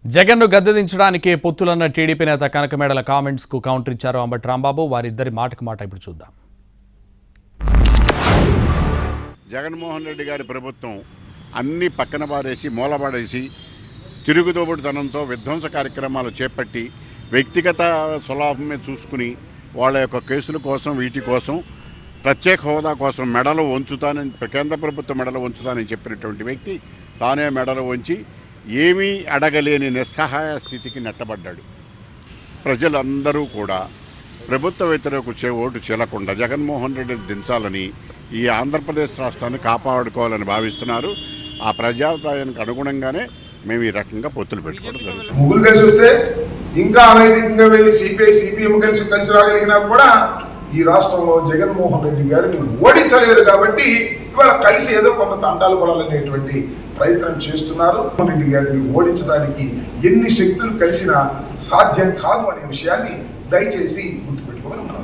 జగన్ను గద్దెదించడానికి పొత్తులన్న టీడీపీ నేత కనకమేడల కామెంట్స్ కు కౌంటర్ ఇచ్చారు అంబటి రాంబాబు. వారిద్దరి మాటకు మాట ఇప్పుడు చూద్దాం. జగన్మోహన్ రెడ్డి గారి ప్రభుత్వం అన్ని పక్కన పారేసి మూలపడేసి తిరుగుదోబుడుతనంతో విధ్వంస కార్యక్రమాలు చేపట్టి వ్యక్తిగత స్వలాభమే చూసుకుని వాళ్ళ యొక్క కేసుల కోసం వీటి కోసం ప్రత్యేక హోదా కోసం మెడలు వంచుతానని కేంద్ర ప్రభుత్వం మెడలు వంచుతానని చెప్పినటువంటి వ్యక్తి తానే మెడలు వంచి ఏమీ అడగలేని నిస్సహాయ స్థితికి నెట్టబడ్డాడు. ప్రజలందరూ కూడా ప్రభుత్వ వ్యతిరేక ఓటు చెల్లకుండా జగన్మోహన్ రెడ్డిని దించాలని ఈ ఆంధ్రప్రదేశ్ రాష్ట్రాన్ని కాపాడుకోవాలని భావిస్తున్నారు. ఆ ప్రజాభిప్రాయానికి అనుగుణంగానే మేము ఈ రకంగా పొత్తులు పెట్టుకోవడం జరుగుతుంది. ముగ్గురు కలిసి వస్తే ఇంకా అనైతికంగా వెళ్ళి సిపిఐ సిపిఎం కలిసి రాగలిగినా కూడా ఈ రాష్ట్రంలో జగన్మోహన్ రెడ్డి గారిని ఓడించలేరు. కాబట్టి ఇవాళ కలిసి ఏదో కొంత తంటాలు పడాలనేటువంటి ప్రయత్నం చేస్తున్నారు. రెడ్డి గారిని ఓడించడానికి ఎన్ని శక్తులు కలిసినా సాధ్యం కాదు అనే విషయాన్ని దయచేసి గుర్తుపెట్టుకోమని మనం